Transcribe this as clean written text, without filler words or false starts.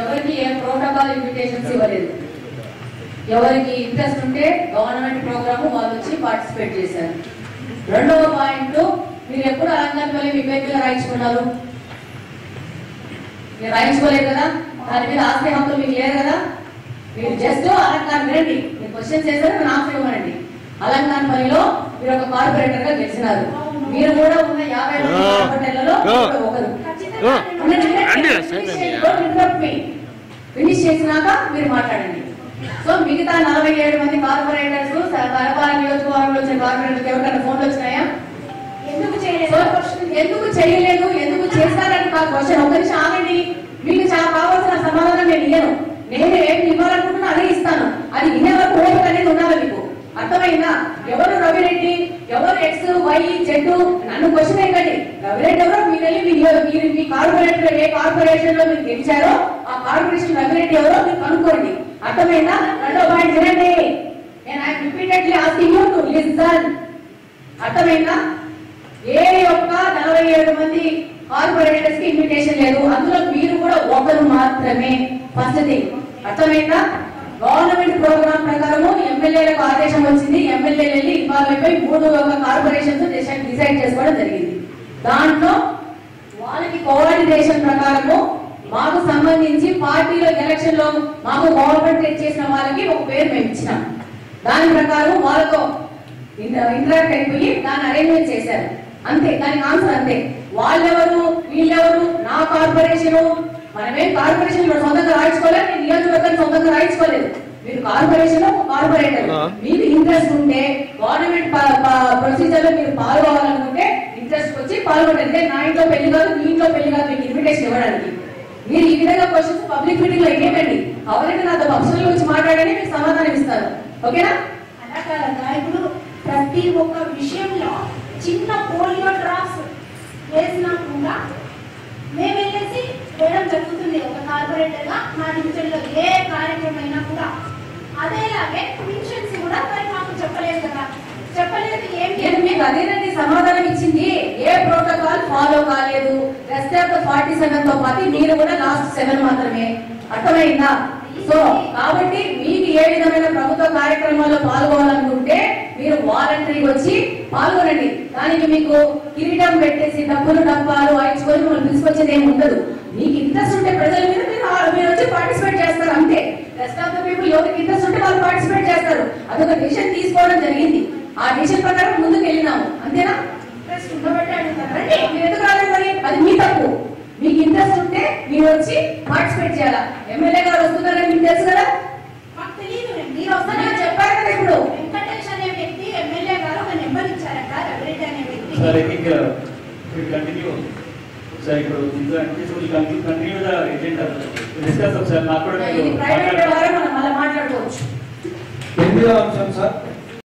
ఎవరికి ఏ protocol invitations ఇవ్వలేదు. ఎవరికి ఇంట్రెస్ట్ ఉంటే గవర్నమెంట్ ప్రోగ్రామ్ వాళ్ళు వచ్చి పార్టిసిపేట్ చేశారు. రెండవ పాయింట్, మీరు ఎప్పుడు అలంకరణపల్లి మీ పేరు మీద రాయించుకున్నారు? మీరు రాయించుకోలేదు కదా, దాని మీద ఆస్తి హక్కులు మీకు లేదు కదా. మీరు జస్ట్ అలంకరణ వినండి, మీరు క్వశ్చన్ చేశారు, మీరు ఆన్సర్ ఇవ్వండి. అలంకరణపల్లిలో మీరు ఒక కార్పొరేటర్ గా గెలిచినారు. మీరు కూడా ఉన్న 50 మంది కార్పొరేటర్లలో ఒకరు. ఫినిష్ చేసినాక మీరు మాట్లాడండి. సో మిగతా 47 మంది కార్పొరేటర్స్ కడప నియోజకవర్గంలో వచ్చిన కార్పొరేటర్స్ ఎవరికైనా ఫోన్లు వచ్చినాయా? ఎందుకు చేయలేదు, ఎందుకు చేస్తారని కాదు క్వశ్చన్. ఒక నిమిషం ఆగండి, మీకు చాలా కావాల్సిన సమాధానం నేను ఇయ్యను. నేను ఏమి ఇవ్వాలనుకుంటున్నా అదే ఇస్తాను. అది వినే వరకు ఓపిక అనేది ఉండాలి మీకు. అర్థమైందా? ఎవరు రవిరెడ్డి, ఎవరు ఎక్స్ వై జెడ్, నన్ను క్వశ్చన్ వేయకండి. రవిరెడ్డి ఎవరో మీరు వెళ్ళి మీ కార్పొరేటర్ ఏ కార్పొరేషన్ లో మీరు గెలిచారో ఆ కార్పొరేషన్ రవిరెడ్డి ఎవరో మీరు కనుక్కోండి. అర్థమైందా? రెండో పాయింట్ వినండి. నేను I repeatedly asking you to listen. అర్థమైందా? ఏ ఒక్క 47 మంది కార్పొరేటర్స్ కి ఇన్విటేషన్ లేదు. అందులో మీరు కూడా ఒకరు మాత్రమే. ఫస్ట్ థింగ్ అర్థమైందా? గవర్నమెంట్ ప్రోగ్రామ్ ప్రకారము ఎమ్మెల్యేలకు ఆదేశం వచ్చింది. ఎమ్మెల్యేలు వెళ్ళి ఇన్వాల్వ్ అయిపోయి 3 కార్పొరేషన్స్ డిసైడ్ చేసుకోవడం జరిగింది. దాంట్లో వాళ్ళకి కోఆర్డినేషన్ ప్రకారము మాకు సంబంధించి పార్టీలో ఎలక్షన్ లో మాకు గవర్నమెంట్ చేసిన వాళ్ళకి ఒక పేరు మేము ఇచ్చినాం. దాని ప్రకారం వాళ్ళతో ఇంటరాక్ట్ అయిపోయి దాన్ని అరేంజ్మెంట్ చేశారు. అంతే, దానికి ఆన్సర్ అంతే. వాళ్ళెవరు వీళ్ళెవరు, నా కార్పొరేషన్, మనమేం కార్పొరేషన్ లో సొంతంగా రాయించుకోలేదు, నేను నియోజకవర్గాన్ని సొంతంగా రాయించుకోలేదు. మీరు కార్పొరేషన్ లో కార్పొరేటర్, మీకు ఇంట్రెస్ట్ ఉంటే గవర్నమెంట్ ప్రొసీజర్ లో మీరు పాల్గొనాలనుకుంటే ఇంట్రెస్ట్ వచ్చి పాల్గొనండి. నా ఇంట్లో పెళ్లి కాదు, మీ ఇంట్లో పెళ్లి కాదు మీకు ఇన్విటేషన్ ఇవ్వడానికి. మీరు ఈ విధంగా క్వశ్చన్స్ పబ్లిక్ మీటింగ్ లో ఇవ్వండి. అవరైతే నాతో పక్షుల గురించి మాట్లాడండి, మీకు సమాధానం ఇస్తారు. ఓకేనా? అలా కాదన్నా, ఇప్పుడు ప్రతి ఒక్క విషయంలో చిన్న పోలియో డ్రాప్స్ వేసినా కూడా మేము వెళ్ళేసి వేయడం జరుగుతుంది. ఒక కార్పొరేటర్ గా మా డివిజన్ లో ఏ కార్యక్రమం అయినా కూడా అదేలాగే పెన్షన్స్ కూడా మరి మాకు చెప్పలేదు కదా. చెప్పలేదు ఏంటి? మీకు అదేనండి సమాధానం ఇచ్చింది. ఏ ప్రోటోకాల్ ఫాలో కాలేదు. రెస్ట్ ఆఫ్ ద 47 తో పాటు మీరు కూడా లాస్ట్ 7 మాత్రమే. అర్థమైందా? సో కాబట్టి మీకు ఏ విధమైన ప్రభుత్వ కార్యక్రమాల్లో పాల్గొనాలనుకుంటే మీరు వాలంటరీ వచ్చి పాల్గొనండి. దానికి మీకు కిరీటం పెట్టేసి డబ్బులు డబ్బాలు వాయించుకొని మిమ్మల్ని తీసుకొచ్చేది ఏమి ఉండదు. మీకు ఇంట్రెస్ట్ ఉంటే ప్రజల మీద మీరు వచ్చి పార్టిసిపేట్ చేస్తారు అంతే. రెస్ట్ ఆఫ్ ద పీపుల్ ఎవరికి ఇంట్రెస్ట్ ఉంటే వాళ్ళు పార్టిసిపేట్ చేస్తారు. అదొక డిసిషన్ తీసుకోవడం జరిగింది. ఆ డిసిషన్ ప్రకారం ముందుకు వెళ్ళినాము. అంతేనా? ఇంట్రెస్ట్ ఉండబట్టి అడుగుతారండి. మీరు ఎందుకు రాలేదు మరి? అది మీ తప్పు. మీకు ఇంట్రెస్ట్ ఉంటే మీరు వచ్చి పార్టిసిపేట్ చేయాలా. ఎమ్మెల్యే గారు వస్తున్నారని మీకు తెలుసు కదా? మాకు తెలియదు. మీరు వస్తారని చెప్పారు కదా. ఇప్పుడు వెంకటేష్ అనే వ్యక్తి ఎమ్మెల్యే గారు ఒక నెంబర్ ఇచ్చారట, రవిరెడ్డి అనే వ్యక్తి. Sir continue sir. ఇప్పుడు continue the agenda discuss sir. నాకు కూడా ప్రైవేట్ వ్యవహారం మనం మళ్ళీ మాట్లాడుకోవచ్చు. 8వ అంశం సార్,